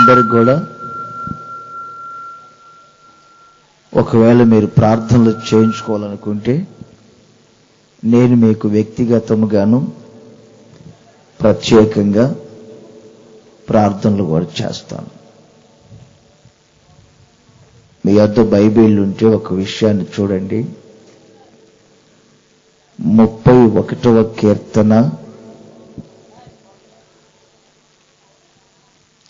అందరికి కూడా ఒకవేళ మీరు ప్రార్థనలు చేయించుకోవాలనుకుంటే నేను మీకు వ్యక్తిగతముగాను ప్రత్యేకంగా ప్రార్థనలు కూడా చేస్తాను. మీ వద్ద బైబిల్ ఉంటే ఒక విషయాన్ని చూడండి. 31వ కీర్తన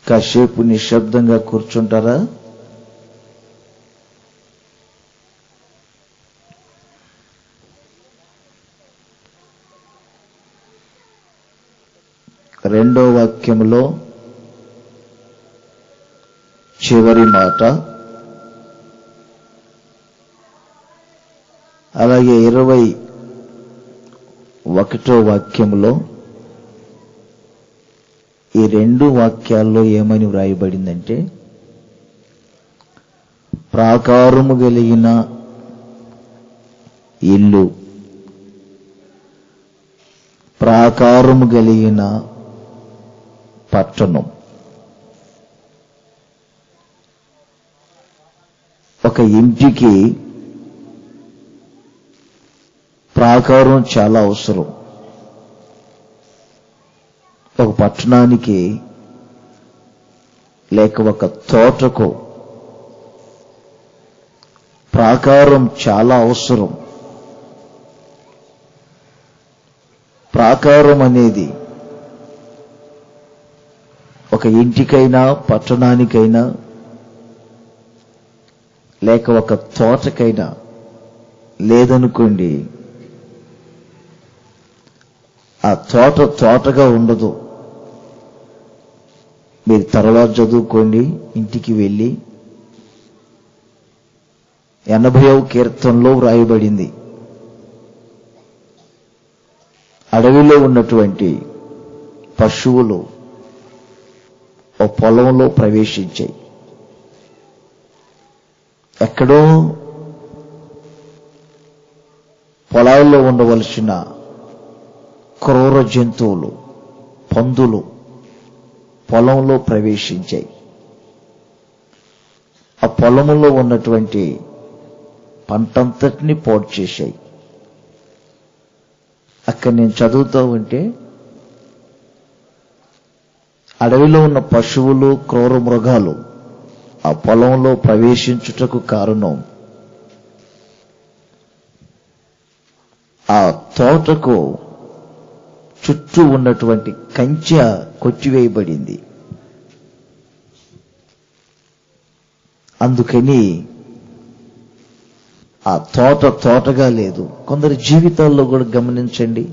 కాసేపు నిశ్శబ్దంగా కూర్చుంటారా? రెండో వాక్యములో చివరి మాట, అలాగే 21వ వాక్యములో ఈ రెండు వాక్యాల్లో ఏమని వ్రాయబడిందంటే, ప్రాకారము కలిగిన ఇల్లు, ప్రాకారము కలిగిన పట్టణం. ఒక ఇంటికి ప్రాకారం చాలా అవసరం. ఒక పట్టణానికి లేక ఒక తోటకు ప్రాకారం చాలా అవసరం. ప్రాకారం అనేది ఒక ఇంటికైనా పట్టణానికైనా లేక ఒక తోటకైనా లేదనుకోండి, ఆ తోట తోటగా ఉండదు. మీరు తర్వాత చదువుకోండి, ఇంటికి వెళ్ళి 80వ కీర్తనలో వ్రాయబడింది, అడవిలో ఉన్నటువంటి పశువులు ఓ పొలంలో ప్రవేశించాయి. ఎక్కడో పొలాల్లో ఉండవలసిన క్రూర జంతువులు, పందులు పొలంలో ప్రవేశించాయి. ఆ పొలంలో ఉన్నటువంటి పంటంతటిని పాడు చేశాయి. అక్కడ నేను చదువుతూ ఉంటే, అడవిలో ఉన్న పశువులు, క్రూర మృగాలు ఆ పొలంలో ప్రవేశించుటకు కారణం ఆ తోటకు చుట్టూ ఉన్నటువంటి కంచె కొట్టివేయబడింది. అందుకని ఆ తోట తోటగా లేదు. కొందరి జీవితాల్లో కూడా గమనించండి,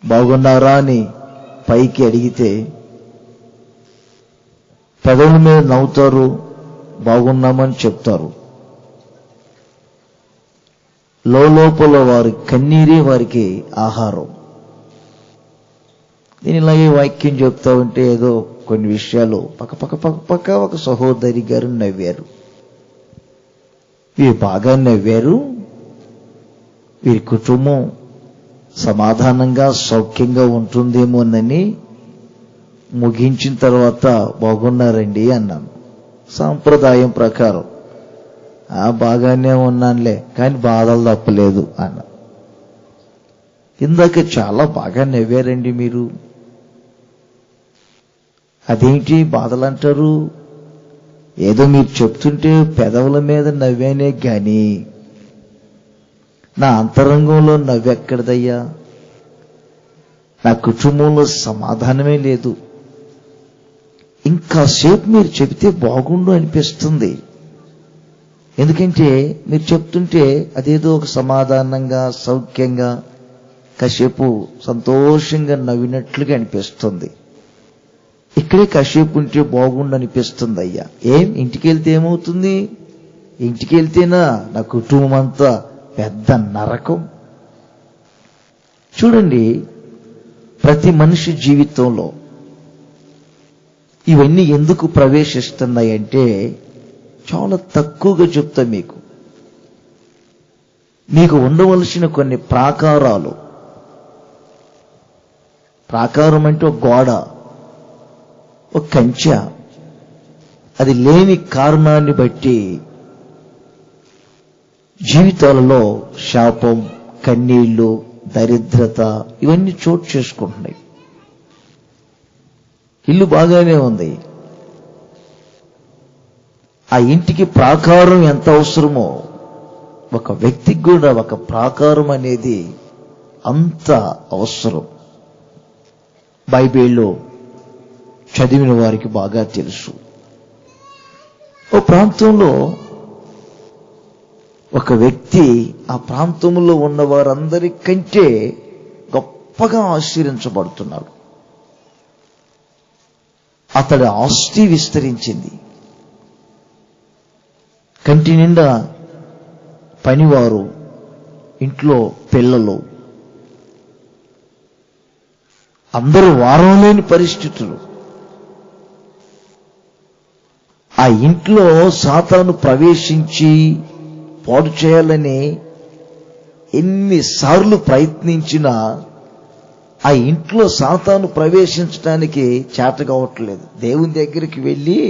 బాగున్నారా అని పైకి అడిగితే పెదవుల మీద నవ్వుతారు, బాగున్నామని చెప్తారు. లోపల వారి కన్నీరే వారికి ఆహారం. నేను ఇలాగే వాక్యం చెప్తా ఉంటే ఏదో కొన్ని విషయాలు పక్క ఒక సహోదరి గారు నవ్వారు. వీరు బాగా నవ్వారు, వీరి కుటుంబం సమాధానంగా సౌఖ్యంగా ఉంటుందేమోనని ముగించిన తర్వాత బాగున్నారండి అన్నాను. సాంప్రదాయం ప్రకారం బాగానే ఉన్నానులే, కానీ బాధలు తప్పలేదు అన్న. ఇందాక చాలా బాగా నవ్వారండి మీరు, అదేంటి బాధలు అంటారు? ఏదో మీరు చెప్తుంటే పెదవుల మీద నవ్వానే గాని నా అంతరంగంలో నవ్వెక్కడదయ్యా? నా కుటుంబంలో సమాధానమే లేదు. ఇంకాసేపు మీరు చెబితే బాగుండు అనిపిస్తుంది. ఎందుకంటే మీరు చెప్తుంటే అదేదో ఒక సమాధానంగా సౌఖ్యంగా కాసేపు సంతోషంగా నవ్వినట్లుగా అనిపిస్తుంది. ఇక్కడే కాసేపు ఉంటే బాగుండు అనిపిస్తుంది. అయ్యా ఇంటికి వెళ్తే ఏమవుతుంది? ఇంటికి వెళ్తేనా నా కుటుంబం అంతా పెద్ద నరకం. చూడండి, ప్రతి మనిషి జీవితంలో ఇవన్నీ ఎందుకు ప్రవేశిస్తున్నాయంటే చాలా తక్కువగా చెప్తా మీకు. మీకు ఉండవలసిన కొన్ని ప్రాకారాలు. ప్రాకారం అంటే ఒక గోడ, ఒక కంచె అది లేని కారణాన్ని బట్టి జీవితాలలో శాపం, కన్నీళ్లు, దరిద్రత ఇవన్నీ చోటు చేసుకుంటున్నాయి. ఇల్లు బాగానే ఉంది, ఆ ఇంటికి ప్రాకారం ఎంత అవసరమో ఒక వ్యక్తికి కూడా ఒక ప్రాకారం అనేది అంత అవసరం. బైబిల్లో చదివిన వారికి బాగా తెలుసు. ఓ ప్రాంతంలో ఒక వ్యక్తి ఆ ప్రాంతంలో ఉన్న వారందరికంటే గొప్పగా ఆశీర్వించబడుతున్నాడు. అతడి ఆస్తి విస్తరించింది. కంటి నిండా పనివారు, ఇంట్లో పిల్లలు, అందరూ వారం లేని పరిస్థితులు. ఆ ఇంట్లో సాతాను ప్రవేశించి పాడు చేయాలని ఎన్నిసార్లు ప్రయత్నించినా ఆ ఇంట్లో సాతాను ప్రవేశించడానికి చేత కావట్లేదు. దేవుని దగ్గరికి వెళ్ళి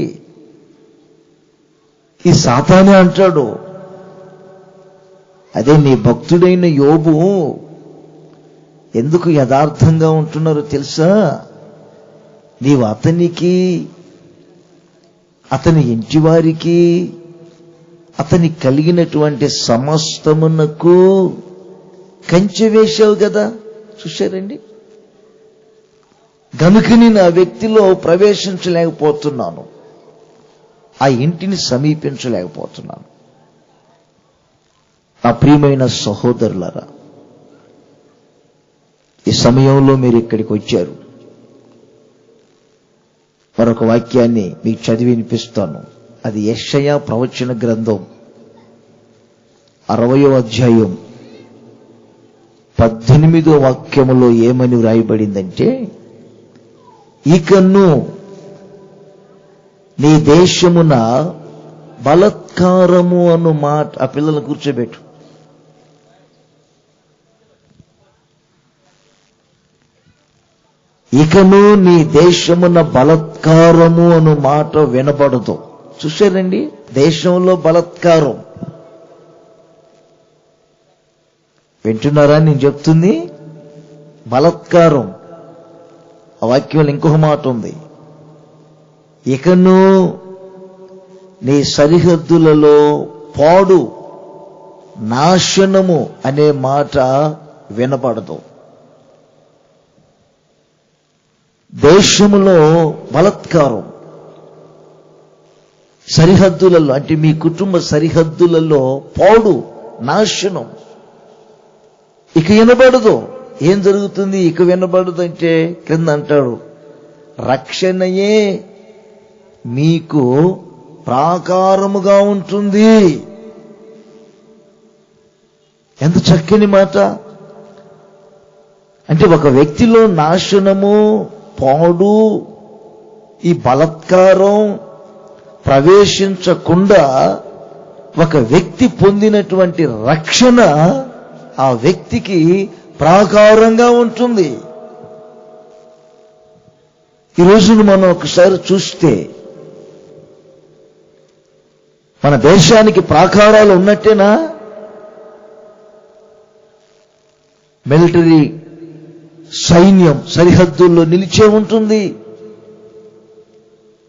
ఈ సాతానే అంటాడు, అదే నీ భక్తుడైన యోబు ఎందుకు యథార్థంగా ఉంటున్నారో తెలుసా? నీవు అతనికి, అతని ఇంటి వారికి, అతని కలిగినటువంటి సమస్తమునకు కంచె వేశావు కదా. చూశారండి? గనుకని నా వ్యక్తిలో ప్రవేశించలేకపోతున్నాను, ఆ ఇంటిని సమీపించలేకపోతున్నాను. నా ప్రియమైన సహోదరులారా, ఈ సమయంలో మీరు ఇక్కడికి వచ్చారు. మరొక వాక్యాన్ని మీకు చదివి వినిపిస్తాను. అది యెషయా ప్రవచన గ్రంథం 60వ అధ్యాయం 18వ వాక్యములో ఏమని వ్రాయబడిందంటే, ఇకను నీ దేశమున బలత్కారము అను మాట, ఆ పిల్లలను కూర్చోబెట్టు, ఇకను నీ దేశమున బలత్కారము అను మాట వినబడదు. చూశారండి? దేశంలో బలత్కారం. వింటున్నారా నేను చెప్తుంది? బలత్కారం. ఆ వాక్యంలో ఇంకొక మాట ఉంది, ఇకను నీ సరిహద్దులలో పాడు, నాశనము అనే మాట వినబడదు. దేశములో బలత్కారం, సరిహద్దులలో అంటే మీ కుటుంబ సరిహద్దులలో పాడు, నాశనం ఇక వినబడదు. ఏం జరుగుతుంది ఇక వినబడదు అంటే? క్రింద అంటాడు, రక్షణయే మీకు ప్రాకారముగా ఉంటుంది. ఎంత చక్కని మాట! అంటే ఒక వ్యక్తిలో నాశనము, పాడు, ఈ బలత్కారం ప్రవేశించకుండా ఒక వ్యక్తి పొందినటువంటి రక్షణ ఆ వ్యక్తికి ప్రాకారంగా ఉంటుంది. ఈ రోజున మనం ఒకసారి చూస్తే మన దేశానికి ప్రాకారాలు ఉన్నట్టేనా? మిలిటరీ సైన్యం సరిహద్దుల్లో నిలిచే ఉంటుంది.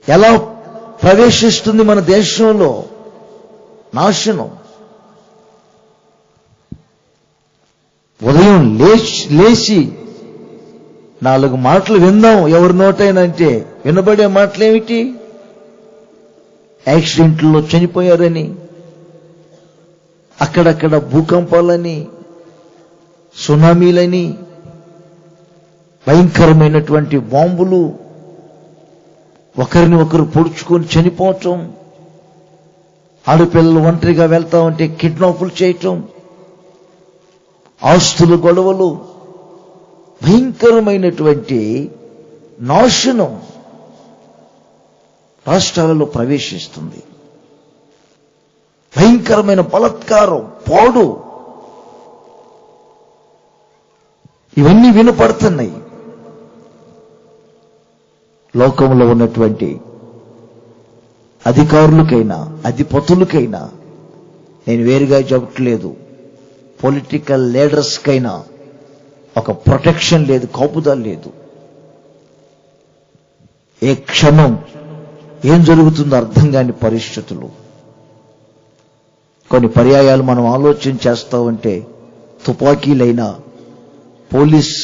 ఎలా ప్రవేశిస్తుంది మన దేశంలో? నాశనం. ఉదయం లేచి 4 మాటలు విందాం ఎవరి నోటైనా అంటే వినబడే మాటలేమిటి? యాక్సిడెంట్లో చనిపోయారని, అక్కడక్కడ భూకంపాలని, సునామీలని, భయంకరమైనటువంటి బాంబులు, ఒకరిని ఒకరు పొడుచుకొని చనిపోవటం, ఆడపిల్లలు ఒంటరిగా వెళ్తా ఉంటే కిడ్నాపులు చేయటం, ఆస్తుల గొడవలు, భయంకరమైనటువంటి నాశనం రాష్ట్రాలలో ప్రవేశిస్తుంది. భయంకరమైన బలత్కారం, పాడు, ఇవన్నీ వినపడుతున్నాయి. లోకంలో ఉన్నటువంటి అధికారులకైనా అధిపతులకైనా, నేను వేరుగా చెప్పట్లేదు, పొలిటికల్ లీడర్స్కైనా ఒక ప్రొటెక్షన్ లేదు, కాపుదల లేదు. ఏ క్షణం ఏం జరుగుతుందో అర్థం కాని పరిస్థితులు. కొన్ని పర్యాయాలు మనం ఆలోచన చేస్తా ఉంటే తుపాకీలైనా పోలీస్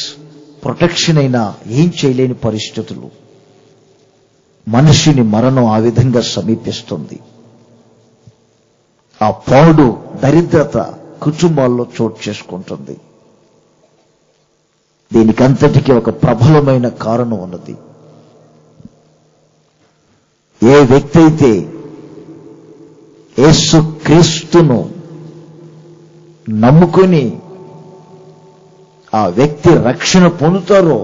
ప్రొటెక్షన్ అయినా ఏం చేయలేని పరిస్థితులు. మనిషిని మరణం ఆ విధంగా సమీపిస్తుంది. ఆ పాడు దరిద్రత కుటుంబాల్లో చోటు చేసుకుంటుంది. దీనికంతటికీ ఒక ప్రబలమైన కారణం ఉన్నది. ఏ వ్యక్తి అయితే యేసు క్రీస్తును నమ్ముకొని ఆ వ్యక్తి రక్షణ పొందుతారో,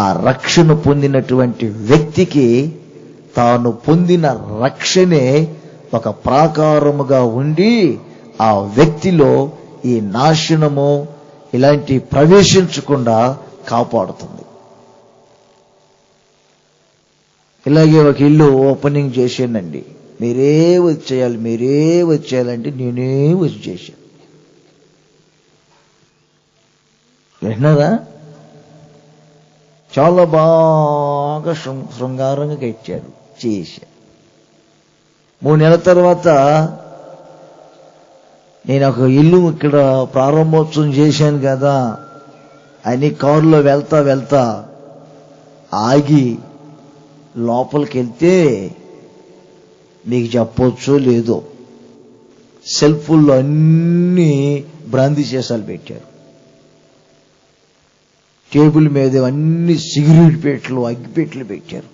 ఆ రక్షణ పొందినటువంటి వ్యక్తికి తాను పొందిన రక్షణే ఒక ప్రాకారముగా ఉండి ఆ వ్యక్తిలో ఈ నాశనము ఇలాంటి ప్రవేశించకుండా కాపాడుతుంది. ఇలాగే ఒక ఇల్లు ఓపెనింగ్ చేశానండి, మీరే వచ్చేయాలంటే నేనే వచ్చి చేశాను. విన్నారా? చాలా బాగా శృంగారంగా కట్టారు, చేశారు. 3 నెలల తర్వాత నేను ఒక ఇల్లు ఇక్కడ ప్రారంభోత్సవం చేశాను కదా అని కారులో వెళ్తా ఆగి లోపలికి వెళ్తే, మీకు చెప్పొచ్చో లేదో, సెల్ఫుల్లో అన్ని బ్రాందీ సీసాలు పెట్టారు. టేబుల్ మీద అన్ని సిగరెట్ పెట్టలు, అగ్గిపెట్టెలు పెట్టారు.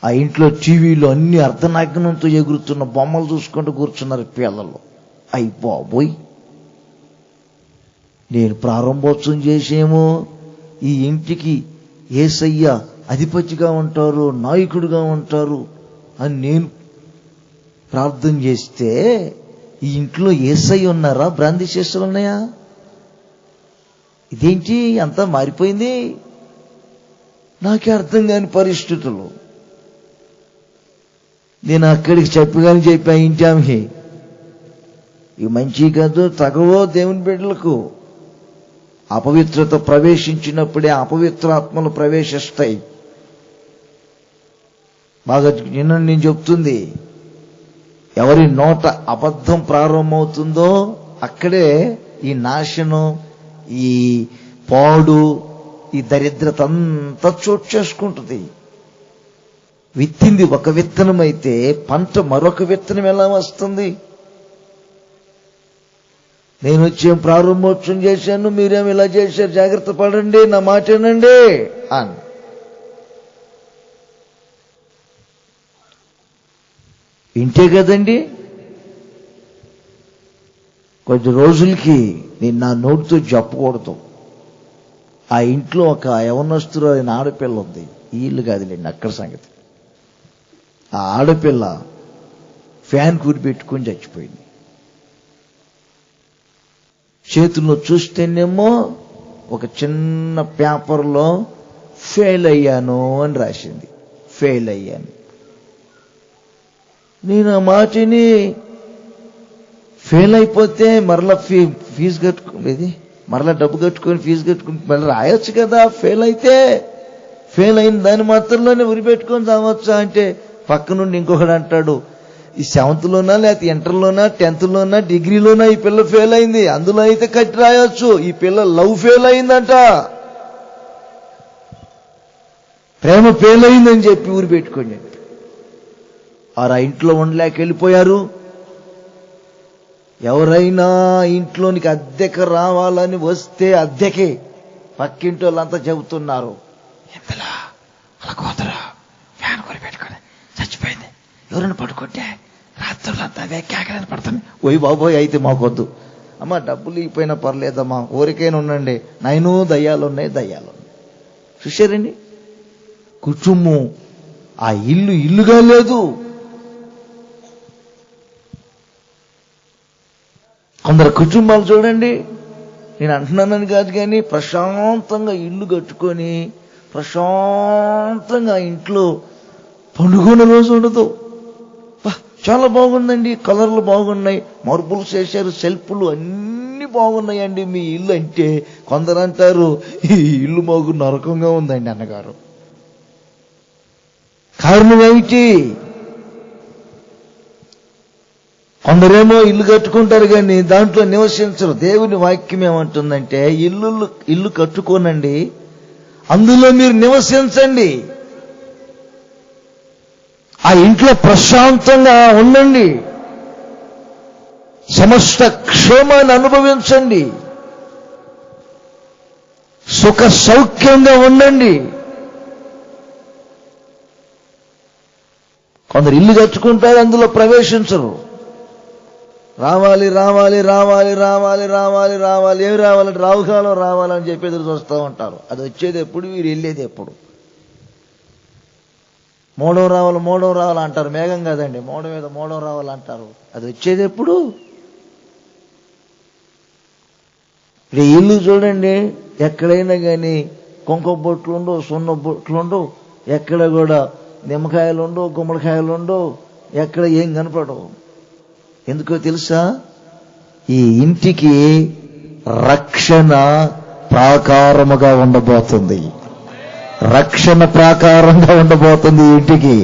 ఆ ఇంట్లో టీవీలో అన్ని అర్ధనగ్నంతో ఎగురుతున్న బొమ్మలు చూసుకుంటూ కూర్చున్నారు పిల్లలు. అయ్యి బాబోయ్, నేను ప్రారంభోత్సవం చేసేమో ఈ ఇంటికి యేసయ్య అధిపతిగా ఉంటారు, నాయకుడిగా ఉంటారు అని నేను ప్రార్థన చేస్తే, ఈ ఇంట్లో యేసయ్య ఉన్నారా, బ్రాందీ సీసాలు ఉన్నాయా? ఇదేంటి అంతా మారిపోయింది? నాకే అర్థం కాని పరిస్థితులు. నేను అక్కడికి చెప్పా ఇంటి ఆమెకి, ఇవి మంచి కాదు, తగవో దేవుని బిడ్డలకు. అపవిత్రత ప్రవేశించినప్పుడే అపవిత్ర ఆత్మలు ప్రవేశిస్తాయి. బాగా నేను చెప్తుంది, ఎవరి నోట అబద్ధం ప్రారంభమవుతుందో అక్కడే ఈ నాశనం, ఈ పాడు, ఈ దరిద్రత అంతా చోటు చేసుకుంటుంది. విత్తింది ఒక విత్తనం అయితే పంట మరొక విత్తనం ఎలా వస్తుంది? నేను వచ్చేం ప్రారంభోత్సవం చేశాను, మీరేం ఇలా చేశారు, జాగ్రత్త పడండి, నా మాట వినండి అని. ఇంటే కదండి. కొద్ది రోజులకి నేను నా నోటితో చెప్పకూడదు, ఆ ఇంట్లో ఒక యవనస్తురు అయిన ఆడపిల్ల ఉంది. ఈ ఇల్లు కాదులేండి, అక్కడ సంగతి. ఆ ఆడపిల్ల ఫ్యాన్ కూరి పెట్టుకొని చచ్చిపోయింది. చేతుల్లో చూస్తేనేమో ఒక చిన్న పేపర్లో ఫెయిల్ అయ్యాను అని రాసింది. ఫెయిల్ అయ్యాను. నేను ఆ మాటని, ఫెయిల్ అయిపోతే మరలా ఫీజు కట్టుకునేది, మరలా డబ్బు కట్టుకొని ఫీజు కట్టుకుని మళ్ళీ రాయొచ్చు కదా. ఫెయిల్ అయితే ఫెయిల్ అయిన దాన్ని మాత్రంలోనే ఉరిపెట్టుకొని రావచ్చా అంటే, పక్క నుండి ఇంకొకడు అంటాడు, ఈ 7th లేకపోతే ఇంటర్లోనా 10th డిగ్రీలోనా ఈ పిల్ల ఫెయిల్ అయింది, అందులో అయితే కట్టి రాయొచ్చు. ఈ పిల్ల లవ్ ఫెయిల్ అయిందంట, ప్రేమ ఫెయిల్ అయిందని చెప్పి ఊరి పెట్టుకోండి. ఆ ఇంట్లో ఉండలేక వెళ్ళిపోయారు. ఎవరైనా ఇంట్లోనికి అద్దెక రావాలని వస్తే అద్దెకే పక్కింటి వాళ్ళంతా చెబుతున్నారు, ఎంతలా అలా కోతరా ఫ్యాన్ కొని పెట్టుకొని చచ్చిపోయింది, ఎవరైనా పడుకుంటే రాత్రులంతా అదే కేకలని పడుతుంది. ఓయ్ బాబోయ్, అయితే మాకొద్దు అమ్మా, డబ్బులు ఇపోయినా పర్లేదమ్మా, ఊరికైనా ఉండండి, నైను దయ్యాలున్నాయి. చూశారండి, కుటుంబం ఆ ఇల్లుగా లేదు. కొందరు కుటుంబాలు చూడండి, నేను అంటున్నానని కాదు, కానీ ప్రశాంతంగా ఇల్లు కట్టుకొని ప్రశాంతంగా ఇంట్లో పండుకున్న రోజు ఉండదు. చాలా బాగుందండి, కలర్లు బాగున్నాయి, మార్బుల్స్ వేశారు, సెల్ఫ్లు అన్ని బాగున్నాయండి మీ ఇల్లు అంటే కొందరు అంటారు ఈ ఇల్లు మాకు నరకంగా ఉందండి అన్నగారు. కారణం ఏమిటి? కొందరేమో ఇల్లు కట్టుకుంటారు కానీ దాంట్లో నివసించరు. దేవుని వాక్యం ఏమంటుందంటే ఇల్లు కట్టుకోనండి, అందులో మీరు నివసించండి, ఆ ఇంట్లో ప్రశాంతంగా ఉండండి, సమస్త క్షేమాన్ని అనుభవించండి, సుఖ సౌఖ్యంగా ఉండండి. కొందరు ఇల్లు కట్టుకుంటారు, అందులో ప్రవేశించరు. రావాలి రావాలి రావాలి రావాలి రావాలి రావాలి ఏమి రావాలంటే రావుకాలం రావాలని చెప్పి ఎదురు చూస్తూ ఉంటారు. అది వచ్చేది ఎప్పుడు, వీరు వెళ్ళేది ఎప్పుడు? మోడం రావాలి అంటారు, మేఘం కాదండి, మోడం మీద మోడం రావాలంటారు. అది వచ్చేది ఎప్పుడు? ఇప్పుడు ఇల్లు చూడండి, ఎక్కడైనా కానీ కుంకుమ బొట్లు ఉండవు, సున్న బొట్లు ఉండవు, ఎక్కడ కూడా నిమ్మకాయలు ఉండవు, గుమ్మడికాయలు ఉండవు, ఎక్కడ ఏం కనపడవు. ఎందుకో తెలుసా? ఈ ఇంటికి రక్షణ ప్రాకారముగా ఉండబోతుంది, రక్షణ ప్రాకారంగా ఉండబోతుంది ఈ ఇంటికి.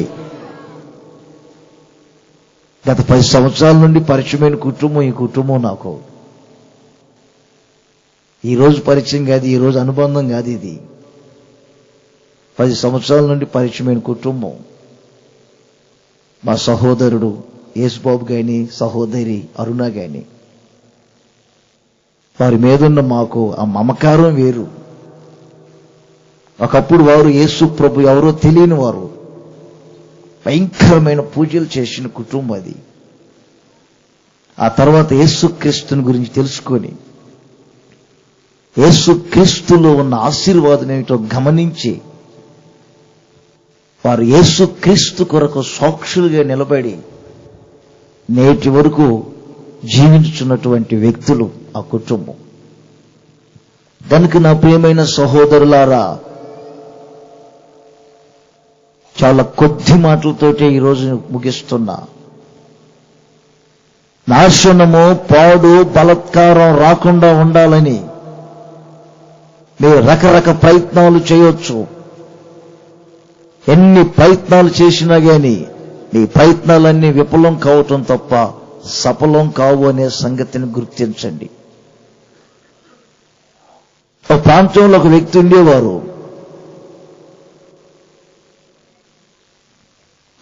గత 10 సంవత్సరాల నుండి పరిచయమైన కుటుంబం ఈ కుటుంబం. నాకు ఈరోజు పరిచయం కాదు, ఈరోజు అనుబంధం కాదు, ఇది 10 సంవత్సరాల నుండి పరిచయమైన కుటుంబం. మా సహోదరుడు యేసుబాబు గాని, సహోదరి అరుణ గాని, వారి మీదున్న మాకు ఆ మమకారం వేరు. ఒకప్పుడు వారు యేసు ప్రభు ఎవరో తెలియని వారు, భయంకరమైన పూజలు చేసిన కుటుంబం అది. ఆ తర్వాత యేసుక్రీస్తుని గురించి తెలుసుకొని యేసుక్రీస్తులో ఉన్న ఆశీర్వాదం ఏమిటో గమనించి వారు యేసుక్రీస్తు కొరకు సాక్షులుగా నిలబడి నేటి వరకు జీవించున్నటువంటి వ్యక్తులు ఆ కుటుంబం. దానికి నా ప్రియమైన సహోదరులారా, చాలా కొద్ది మాటలతోటే ఈరోజు ముగిస్తున్నా. నాశనము, పాడు, బలత్కారం రాకుండా ఉండాలని మీరు రకరకాల ప్రయత్నాలు చేయొచ్చు. ఎన్ని ప్రయత్నాలు చేసినా గాని మీ ప్రయత్నాలన్నీ విఫలం కావటం తప్ప సఫలం కావు అనే సంగతిని గుర్తించండి. ఒక ప్రాంతంలో ఒక వ్యక్తి ఉండేవారు.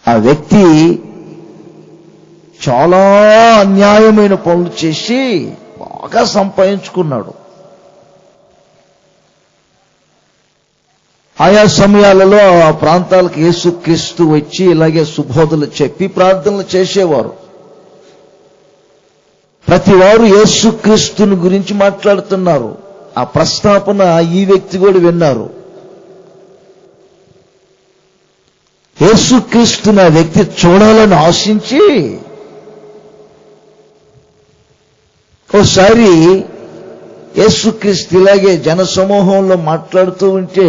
ఆ వ్యక్తి చాలా అన్యాయమైన పనులు చేసి బాగా సంపాదించుకున్నాడు. ఆయా సమయాలలో ఆ ప్రాంతాలకు యేసుక్రీస్తు వచ్చి ఇలాగే సుబోధలు చెప్పి ప్రార్థనలు చేసేవారు. ప్రతి వారు యేసుక్రీస్తుని గురించి మాట్లాడుతున్నారు. ఆ ప్రస్తాపన ఈ వ్యక్తి కూడా విన్నారు. యేసుక్రీస్తుని ఆ వ్యక్తి చూడాలని ఆశించి ఓసారి యేసుక్రీస్తు ఇలాగే జనసమూహంలో మాట్లాడుతూ ఉంటే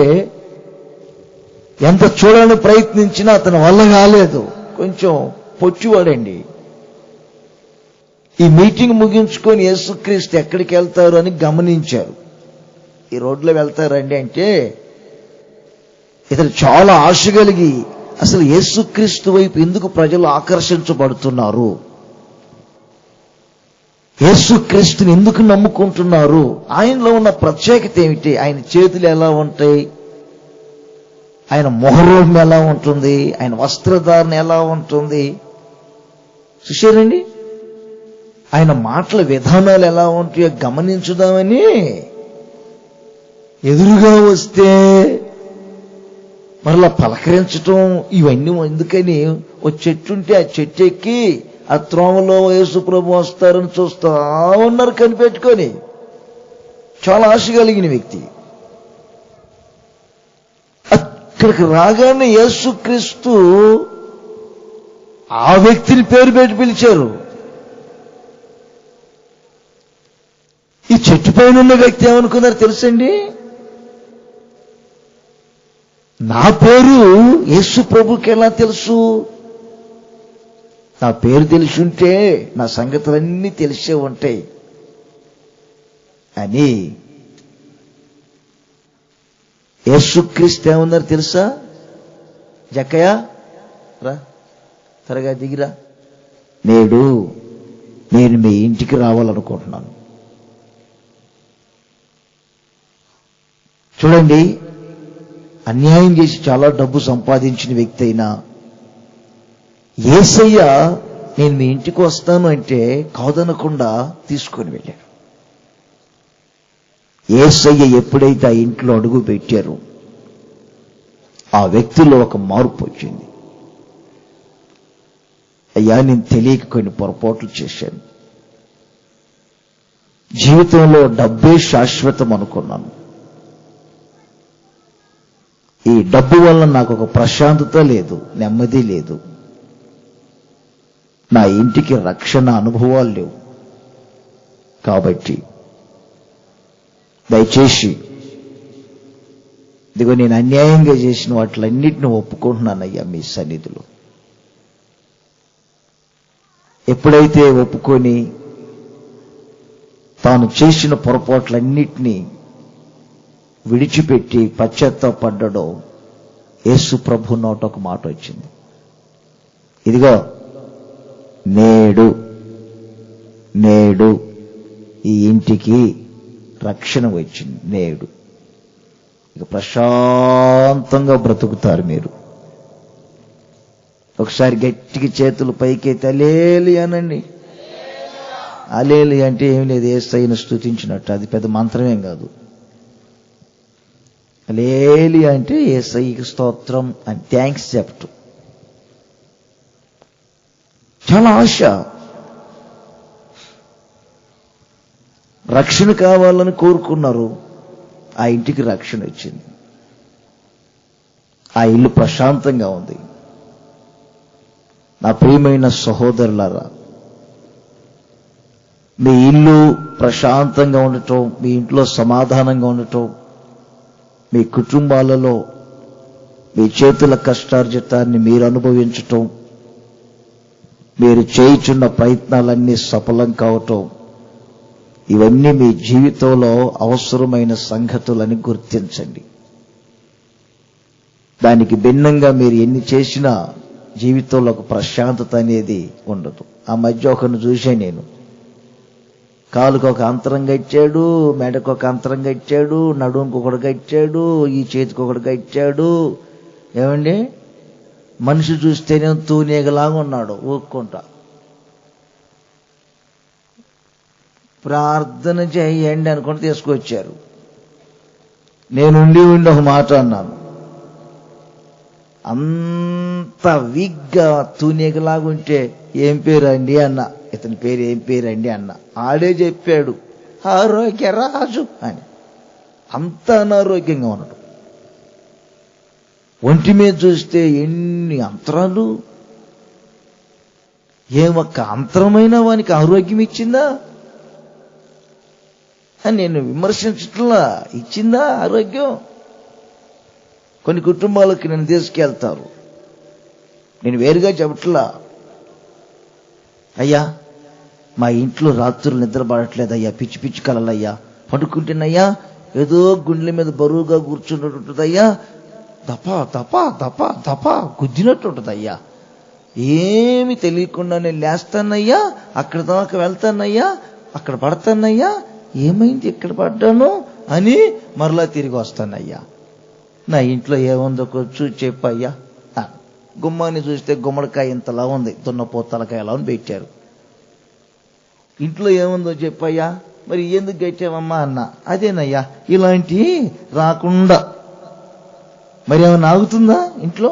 ఎంత చూడాలని ప్రయత్నించినా అతని వల్ల కాలేదు. కొంచెం పొచ్చివాడండి. ఈ మీటింగ్ ముగించుకొని యేసుక్రీస్తు ఎక్కడికి వెళ్తారు అని గమనించారు. ఈ రోడ్లో వెళ్తారండి అంటే ఇతను చాలా ఆశ కలిగి అసలు యేసుక్రీస్తు వైపు ఎందుకు ప్రజలు ఆకర్షించబడుతున్నారు, యేసుక్రీస్తుని ఎందుకు నమ్ముకుంటున్నారు, ఆయనలో ఉన్న ప్రత్యేకత ఏమిటి, ఆయన చేతులు ఎలా ఉంటాయి, ఆయన మొహరూపం ఎలా ఉంటుంది, ఆయన వస్త్రధారణ ఎలా ఉంటుంది చూశారండి, ఆయన మాటల విధానాలు ఎలా ఉంటాయో గమనించుదామని ఎదురుగా వస్తే మరలా పలకరించటం ఇవన్నీ ఎందుకని ఓ చెట్టు ఉంటే ఆ చెట్టు ఎక్కి ఆ త్రోమలో యేసు ప్రభు వస్తారని చూస్తా ఉన్నారు కనిపెట్టుకొని. చాలా ఆశ కలిగిన వ్యక్తి. అక్కడికి రాగానే యేసుక్రీస్తు ఆ వ్యక్తిని పేరు పెట్టి పిలిచారు. ఈ చెట్టు పైన ఉన్న వ్యక్తి ఏమనుకున్నారు తెలుసండి? నా పేరు యేసు ప్రభుకి ఎలా తెలుసు? నా పేరు తెలిసి ఉంటే నా సంగతులన్నీ తెలిసే ఉంటాయి అని యేసుక్రీస్తు ఏమన్నారు తెలుసా? జక్కయ్య రా, త్వరగా దిగిరా, నేడు నేను మీ ఇంటికి రావాలనుకుంటున్నాను. చూడండి, అన్యాయం చేసి చాలా డబ్బు సంపాదించిన వ్యక్తి అయినా యేసయ్య నేను మీ ఇంటికి వస్తాను అంటే కాదనకుండా తీసుకొని వెళ్ళాడు. యేసయ్య ఎప్పుడైతే ఆ ఇంట్లో అడుగు పెట్టారో ఆ వ్యక్తిలో ఒక మార్పు వచ్చింది. అయ్యా, నేను తెలియక కొన్ని పొరపాట్లు చేశాను, జీవితంలో డబ్బే శాశ్వతం అనుకున్నాను, ఈ డబ్బు వల్ల నాకు ఒక ప్రశాంతత లేదు, నెమ్మది లేదు, నా ఇంటికి రక్షణ అనుభవాలు లేవు, కాబట్టి దయచేసి ఇదిగో నేను అన్యాయంగా చేసిన వాటిలన్నిటిని ఒప్పుకుంటున్నానయ్యా మీ సన్నిధిలో. ఎప్పుడైతే ఒప్పుకొని తాను చేసిన పొరపాట్లన్నిటినీ విడిచిపెట్టి పశ్చాత్తాపడ్డాడో యేసు ప్రభు నోట ఒక మాట వచ్చింది, ఇదిగో నేడు నేడు ఈ ఇంటికి రక్షణ వచ్చింది, నేడు ఇక ప్రశాంతంగా బ్రతుకుతారు మీరు. ఒకసారి గట్టిగా చేతులు పైకెత్తి హల్లెలూయా అనండి. హల్లెలూయా అంటే ఏం లేదు, యేసయ్యను స్తుతించినట్టు, అది పెద్ద మంత్రమేం కాదు. హల్లెలూయా అంటే యేసయ్యకి స్తోత్రం అని థ్యాంక్స్ చెప్పటం. చాలా ఆశ, రక్షణ కావాలని కోరుకున్నారు, ఆ ఇంటికి రక్షణ వచ్చింది, ఆ ఇల్లు ప్రశాంతంగా ఉంది. నా ప్రియమైన సహోదరులారా, మీ ఇల్లు ప్రశాంతంగా ఉండటం, మీ ఇంట్లో సమాధానంగా ఉండటం, మీ కుటుంబాలలో మీ చేతుల కష్టార్జితాన్ని మీరు అనుభవించటం, మీరు చేయుచున్న ప్రయత్నాలన్నీ సఫలం కావటం, ఇవన్నీ మీ జీవితంలో అవసరమైన సంగతులని గుర్తించండి. దానికి భిన్నంగా మీరు ఎన్ని చేసినా జీవితంలో ఒక ప్రశాంతత అనేది ఉండదు. ఆ మధ్య ఒకరిని చూసే నేను, కాలుకు ఒక అంతరం గట్టాడు, మెడకు ఒక అంతరం గట్టాడు, నడుముకు ఒకడు గట్టాడు, ఈ చేతికి ఒకడు గట్టాడు. ఏమండి, మనిషి చూస్తేనే తూనేగలాగా ఉన్నాడు, ఊక్కుంటా. ప్రార్థన చేయండి అనుకుంటే తీసుకొచ్చారు. నేను ఉండి ఒక మాట అన్నాను, అంత వీక్గా తూనేగలాగుంటే ఏం పేరు అండి అన్న, ఇతని పేరు ఏం పేరు అండి అన్న. ఆడే చెప్పాడు ఆరోగ్యరాజు అని. అంత అనారోగ్యంగా ఉన్నాడు. ఒంటి మీద చూస్తే ఎన్ని అంతరాలు, ఏమొక్క అంతరమైన వానికి ఆరోగ్యం ఇచ్చిందా అని నేను విమర్శించట్లా. ఇచ్చిందా ఆరోగ్యం? కొన్ని కుటుంబాలకి నన్ను తీసుకెళ్తారు, నేను వేరుగా చెప్పట్లా. అయ్యా, మా ఇంట్లో రాత్రులు నిద్రపడట్లేదయ్యా, పిచ్చి పిచ్చి కలలయ్యా, పడుకుంటేనయ్యా ఏదో గుండెల మీద బరువుగా కూర్చున్నట్టు ఉంటుందయ్యా, దపా దపా దపా దపా గుద్దినట్టు ఉంటుందయ్యా, ఏమి తెలియకుండా నేను లేస్తానయ్యా, అక్కడ దాకా వెళ్తానయ్యా, అక్కడ పడతానయ్యా, ఏమైంది ఇక్కడ పడ్డాను అని మరలా తిరిగి వస్తానయ్యా, నా ఇంట్లో ఏముందో కొంచెం చెప్పయ్యా. గుమ్మాన్ని చూస్తే గుమ్మడికాయ ఇంతలా ఉంది, దున్నపో తలకాయలా అని పెట్టారు. ఇంట్లో ఏముందో చెప్పయ్యా, మరి ఎందుకు గట్టావమ్మా అన్న. అదేనయ్యా, ఇలాంటి రాకుండా మరి ఏమైనా ఆగుతుందా? ఇంట్లో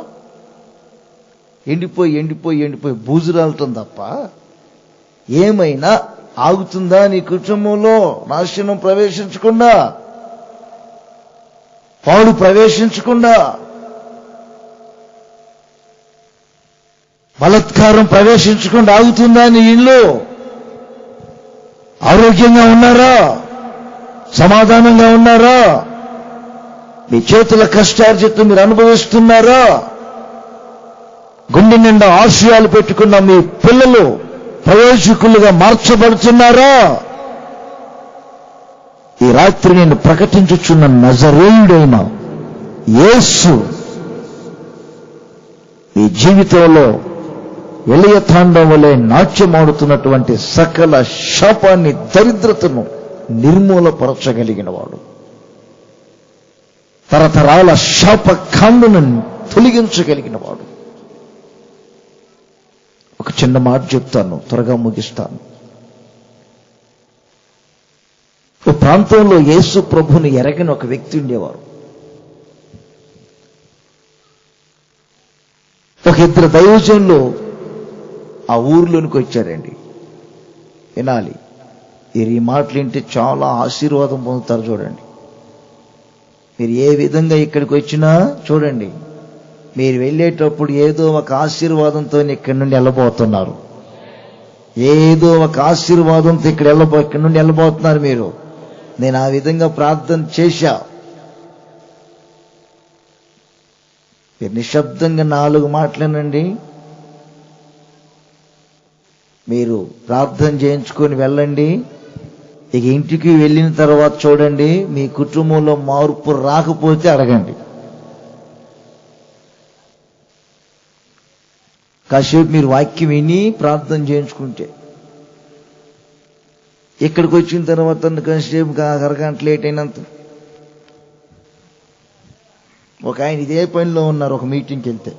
ఎండిపోయి ఎండిపోయి ఎండిపోయి బూజు రాలటం తప్ప ఏమైనా ఆగుతుందా? నీ కుటుంబంలో నాశనం ప్రవేశించకుండా, పాడు ప్రవేశించకుండా, బలత్కారం ప్రవేశించకుండా ఆగుతుందా నీ ఇల్లు? ఆరోగ్యంగా ఉన్నారా? సమాధానంగా ఉన్నారా? మీ చేతుల కష్టార్జితం మీరు అనుభవిస్తున్నారా? గుండె నిండా ఆశయాలు పెట్టుకున్న మీ పిల్లలు ప్రయోజకులుగా మార్చబడుతున్నారా? ఈ రాత్రి నేను ప్రకటించుచున్న నజరేయుడైన యేసు ఈ జీవితంలో ఎలియతాండం వలె నాట్యమాడుతున్నటువంటి సకల శాపాన్ని, దరిద్రతను నిర్మూలపరచగలిగిన వాడు, తరతరాల శాప కాండును తొలగించగలిగిన వాడు. ఒక చిన్న మాట చెప్తాను, త్వరగా ముగిస్తాను. ఓ ప్రాంతంలో యేసు ప్రభుని ఎరగని ఒక వ్యక్తి ఉండేవారు. ఒక ఇద్దరు దైవజనులు ఆ ఊర్లోనికి వచ్చారండి. వినాలి, ఈ మాటలు వింటే చాలా ఆశీర్వాదం పొందుతారు. చూడండి, మీరు ఏ విధంగా ఇక్కడికి వచ్చినా చూడండి, మీరు వెళ్ళేటప్పుడు ఏదో ఒక ఆశీర్వాదంతో ఇక్కడి నుండి వెళ్ళబోతున్నారు. ఏదో ఒక ఆశీర్వాదంతో ఇక్కడి నుండి వెళ్ళబోతున్నారు మీరు. నేను ఆ విధంగా ప్రార్థన చేశా. మీరు నిశ్శబ్దంగా 4 మాటలేనండి. మీరు ప్రార్థన చేయించుకొని వెళ్ళండి. ఇక ఇంటికి వెళ్ళిన తర్వాత చూడండి, మీ కుటుంబంలో మార్పు రాకపోతే అడగండి. కాసేపు మీరు వాక్యం విని ప్రార్థన చేయించుకుంటే, ఇక్కడికి వచ్చిన తర్వాత కాసేపు అరగంట లేట్ అయినంత. ఒక ఆయన ఇదే పనిలో ఉన్నారు. ఒక మీటింగ్కి వెళ్తే,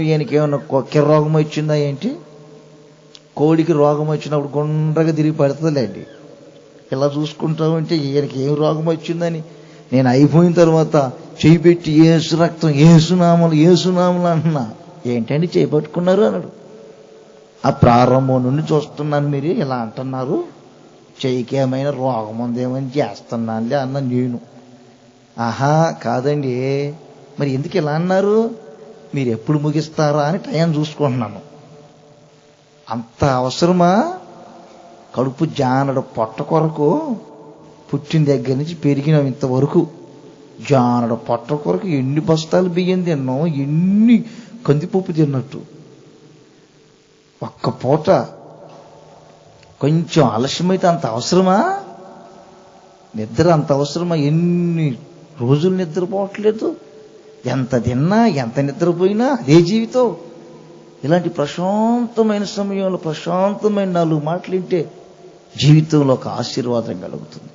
ఈయనకి ఏమన్నా కొక్కెర రోగం వచ్చిందా ఏంటి? కోడికి రోగం వచ్చినప్పుడు గుండ్రగా తిరిగి పడుతుందిలేండి. ఇలా చూసుకుంటామంటే ఈయనకి ఏం రోగం వచ్చిందని నేను అయిపోయిన తర్వాత చేయి పెట్టి ఏసు రక్తం, ఏసునామలు అంటున్నా. ఏంటండి చేపట్టుకున్నారు అన్నాడు. ఆ ప్రారంభం నుండి చూస్తున్నాను, మీరు ఇలా అంటున్నారు, చెయ్యికి ఏమైనా రోగం ఉందేమని చేస్తున్నానులే అన్న నేను. ఆహా కాదండి, మరి ఎందుకు ఇలా అన్నారు? మీరు ఎప్పుడు ముగిస్తారా అని టైం చూసుకుంటున్నాను. అంత అవసరమా? కడుపు జానడు పొట్ట కొరకు పుట్టిన దగ్గర నుంచి పెరిగిన ఇంతవరకు జానడు పొట్ట కొరకు ఎన్ని బస్తాలు బియ్యం తిన్నాం, ఎన్ని కందిపప్పు తిన్నట్టు. ఒక్క పూట కొంచెం ఆలస్యమైతే అంత అవసరమా? నిద్ర అంత అవసరమా? ఎన్ని రోజులు నిద్రపోవట్లేదు, ఎంత తిన్నా ఎంత నిద్రపోయినా అదే జీవితం. ఇలాంటి ప్రశాంతమైన సమయంలో ప్రశాంతమైన 4 మాటలు వింటే జీవితంలో ఒక ఆశీర్వాదం కలుగుతుంది.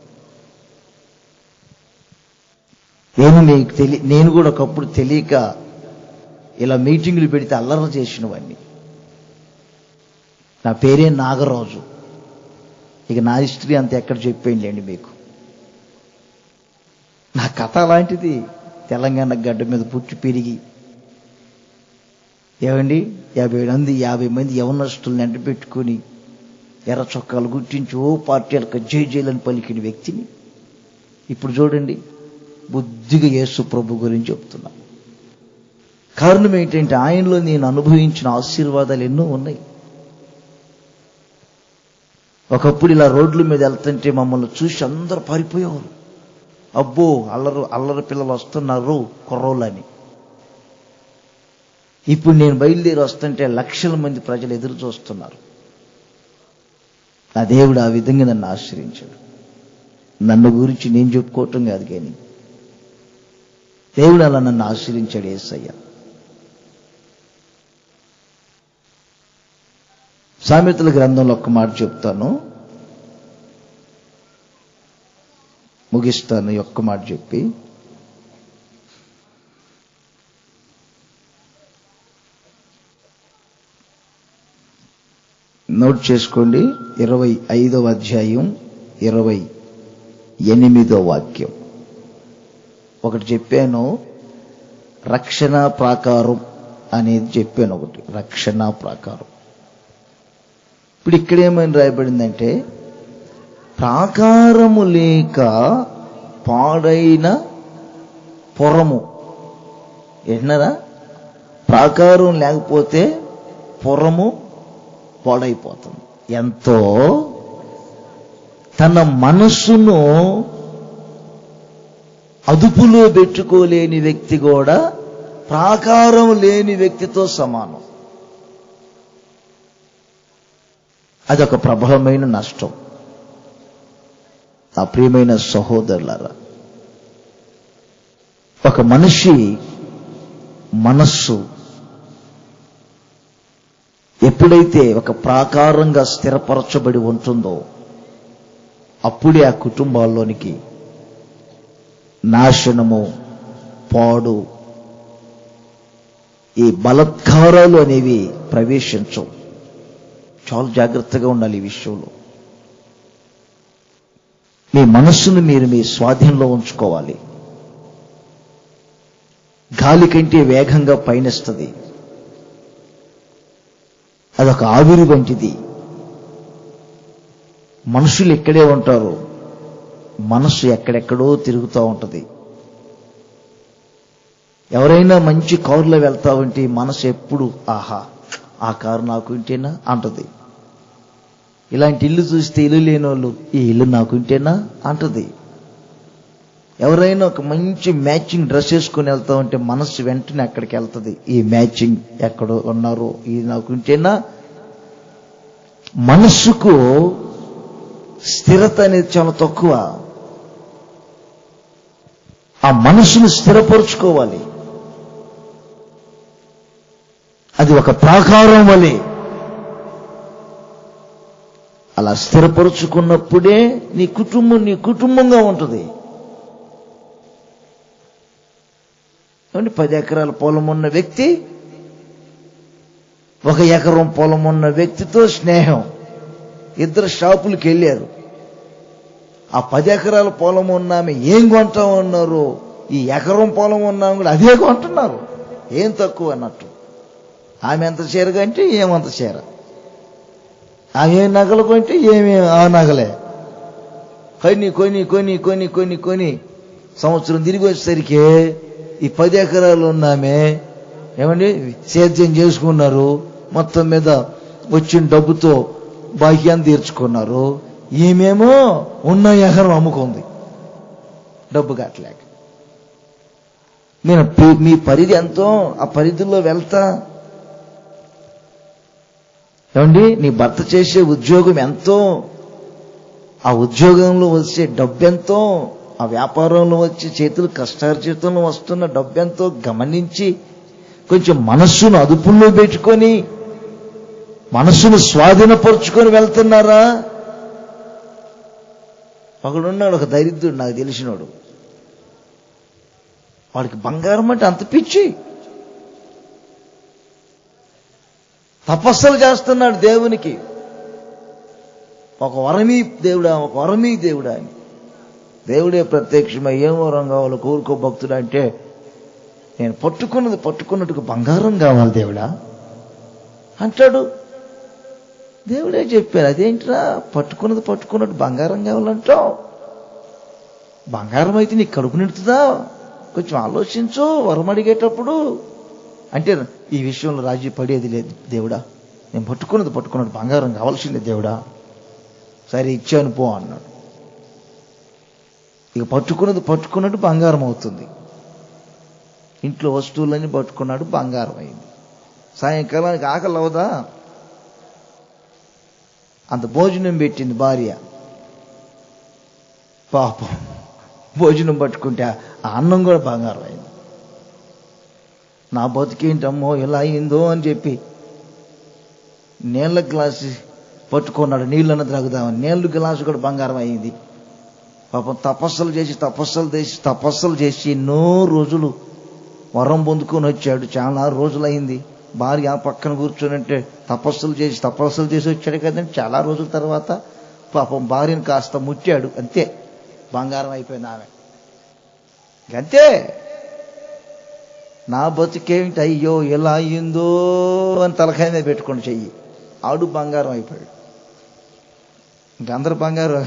నేను కూడా ఒకప్పుడు తెలియక ఇలా మీటింగులు పెడితే అల్లరి చేసినవన్నీ. నా పేరే నాగరాజు. ఇక నా హిస్టరీ అంత ఎక్కడ చెప్పేయండి మీకు. నా కథ అలాంటిది. తెలంగాణ గడ్డ మీద పుట్టి పెరిగి ఏమండి 50 మంది యవనస్తులను ఎంట పెట్టుకుని ఎర్ర చొక్కాలు గుర్తించి ఓ పార్టీలకు జైలని పలికిన వ్యక్తిని ఇప్పుడు చూడండి బుద్ధిగా యేసు ప్రభు గురించి చెప్తున్నా. కారణం ఏంటంటే ఆయనలో నేను అనుభవించిన ఆశీర్వాదాలు ఎన్నో ఉన్నాయి. ఒకప్పుడు ఇలా రోడ్ల మీద వెళ్తుంటే మమ్మల్ని చూసి అందరూ పారిపోయేవారు. అబ్బో అల్లరి పిల్లలు వస్తున్నారు కుర్రోళ్ళని. ఇప్పుడు నేను బయలుదేరి వస్తుంటే లక్షల మంది ప్రజలు ఎదురు చూస్తున్నారు. నా దేవుడు ఆ విధంగా నన్ను ఆశ్రయించాడు. నన్ను గురించి నేను చెప్పుకోవటం కాదు, కానీ దేవుడు అలా నన్ను ఆశ్రయించాడు. యేసయ్య. సామెతల గ్రంథంలో ఒక్క మాట చెప్తాను, ముగిస్తాను. ఒక్క మాట చెప్పి నోట్ చేసుకోండి. 25వ అధ్యాయం 28వ వాక్యం. ఒకటి చెప్పాను, రక్షణ ప్రాకారం అనేది చెప్పాను. ఒకటి రక్షణ ప్రాకారం. ఇప్పుడు ఇక్కడేమని రాయబడిందంటే, ప్రాకారము లేక పాడైన పురము. ఏంటన్నారా? ప్రాకారం లేకపోతే పురము పాడైపోతుంది. తన మనస్సును అదుపులో పెట్టుకోలేని వ్యక్తి కూడా ప్రాకారం లేని వ్యక్తితో సమానం. అదొక ప్రబలమైన నష్టం. నా ప్రియమైన సహోదరులారా, ఒక మనిషి మనస్సు ఎప్పుడైతే ఒక ప్రాకారంగా స్థిరపరచబడి ఉంటుందో అప్పుడే ఆ కుటుంబాల్లోనికి నాశనము, పాడు, ఈ బలత్కారాలు అనేవి ప్రవేశించవు. చాలా జాగ్రత్తగా ఉండాలి ఈ విషయంలో. మీ మనస్సును మీరు మీ స్వాధీనంలో ఉంచుకోవాలి. గాలి కంటే వేగంగా పయనిస్తుంది. అదొక ఆవిరి వంటిది. మనుషులు ఎక్కడే ఉంటారు, మనస్సు ఎక్కడెక్కడో తిరుగుతూ ఉంటుంది. ఎవరైనా మంచి కారులో వెళ్తా ఉంటే మనసు ఎప్పుడు ఆహా ఆ కారు నాకు ఇంటేనా అంటది. ఇలాంటి ఇల్లు చూస్తే ఇల్లు లేని వాళ్ళు ఈ ఇల్లు నాకు ఇంటేనా అంటది. ఎవరైనా ఒక మంచి మ్యాచింగ్ డ్రెస్ వేసుకొని వెళ్తా ఉంటే మనస్సు వెంటనే అక్కడికి వెళ్తుంది. ఈ మ్యాచింగ్ ఎక్కడో ఉన్నారో ఇది నాకు ఇంటేనా. మనస్సుకు స్థిరత అనేది చాలా తక్కువ. ఆ మనస్సును స్థిరపరుచుకోవాలి. అది ఒక ప్రాకారం వలె. అలా స్థిరపరుచుకున్నప్పుడే నీ కుటుంబంగా ఉంటుంది. 10 ఎకరాల పొలం ఉన్న వ్యక్తి 1 ఎకరం పొలం ఉన్న వ్యక్తితో స్నేహం. ఇద్దరు షాపులకు వెళ్ళారు. ఆ 10 ఎకరాల పొలం ఉన్నామె ఏం కొంటా ఉన్నారు, ఈ ఎకరం పొలం ఉన్నాము కూడా అదే కొంటున్నారు. ఏం తక్కువ అన్నట్టు. ఆమె ఎంత చీర కంటే ఏమంత చీర, ఆమె ఏం నగలు కొంటే ఏమి ఆ నగలే. కొని కొని కొని కొని కొని కొని సంవత్సరం తిరిగి వచ్చేసరికి ఈ 10 ఎకరాలు ఉన్నామే ఏమండి సేద్యం చేసుకున్నారు. మొత్తం మీద వచ్చిన డబ్బుతో బాహ్యాన్ని తీర్చుకున్నారు. ఈమెమో ఉన్న ఎకరం అమ్ముకుంది డబ్బు కట్టలేక. నేను మీ పరిధి ఎంతో ఆ పరిధిలో వెళ్తా. ఏమండి నీ భర్త చేసే ఉద్యోగం ఎంతో, ఆ ఉద్యోగంలో వచ్చే డబ్బెంతో, ఆ వ్యాపారంలో వచ్చే చేతులు కష్టార్జితంలో వస్తున్న డబ్బెంతో గమనించి కొంచెం మనస్సును అదుపుల్లో పెట్టుకొని మనస్సును స్వాధీనపరుచుకొని వెళ్తున్నారా? ఒకడున్నాడు, ఒక దరిద్రుడు నాకు తెలిసినోడు. వాడికి బంగారం అంటే అంత పిచ్చి. తపస్సులు చేస్తున్నాడు దేవునికి, ఒక వరమీ దేవుడా, ఒక వరమీ దేవుడా అని. దేవుడే ప్రత్యక్షమై ఏం వరం కావాలో కోరుకో భక్తుడు అంటే, నేను పట్టుకున్నట్టుగా బంగారం కావాలి దేవుడా అంటాడు. దేవుడే చెప్పారు, అదేంటిరా పట్టుకున్నట్టు బంగారం కావాలంటావు? బంగారం అయితే నీకు కడుపు నిండుతుందా? కొంచెం ఆలోచించు వరం అడిగేటప్పుడు అంటే. ఈ విషయంలో రాజీ పడేది లేదు దేవుడా, నేను పట్టుకున్నట్టు బంగారం కావాల్సిందే దేవుడా. సరే ఇచ్చాను పో అన్నాడు. ఇక పట్టుకున్నట్టు బంగారం అవుతుంది. ఇంట్లో వస్తువులన్నీ పట్టుకున్నాడు, బంగారం అయింది. సాయంకాలానికి ఆకలి అవదా? అంత భోజనం పెట్టింది భార్య. పాపం భోజనం పట్టుకుంటే ఆ అన్నం కూడా బంగారం అయింది. నా బతుకేంటమ్మో ఎలా అయిందో అని చెప్పి నీళ్ళ గ్లాసు పట్టుకున్నాడు, నీళ్ళన్న త్రాగుదామని. నీళ్ళు గ్లాసు కూడా బంగారం అయింది. పాపం తపస్సులు చేసి ఎన్నో రోజులు వరం పొందుకొని వచ్చాడు. చాలా రోజులైంది. భార్య పక్కన కూర్చొని తపస్సులు చేసి వచ్చాడు కదండి. చాలా రోజుల తర్వాత పాపం భార్యను కాస్త ముట్టాడు, అంతే బంగారం అయిపోయింది ఆమె. అంతే. నా బతుకేమిటి అయ్యో ఎలా అయ్యిందో అని తలకాయ మీద పెట్టుకొని చెయ్యి, ఆడు బంగారం అయిపోయాడు. ఇంకందరూ బంగారం.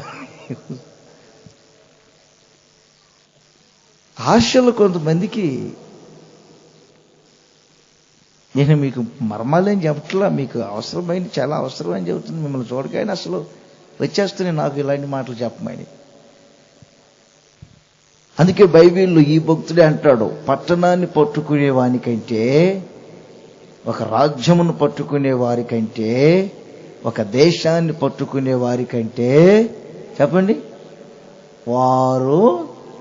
ఆశలు కొంతమందికి, నేను మీకు మర్మాలేం చెప్పట్లా, మీకు అవసరమైన చాలా అవసరమని చెబుతుంది. మిమ్మల్ని చూడగానే అసలు వచ్చేస్తున్నాయి నాకు ఇలాంటి మాటలు చెప్పమని. అందుకే బైబిల్లో ఈ భక్తుడే అంటాడు, పట్టణాన్ని పట్టుకునే వానికంటే, ఒక రాజ్యమును పట్టుకునే వారికంటే, ఒక దేశాన్ని పట్టుకునే వారికంటే, చెప్పండి, వారు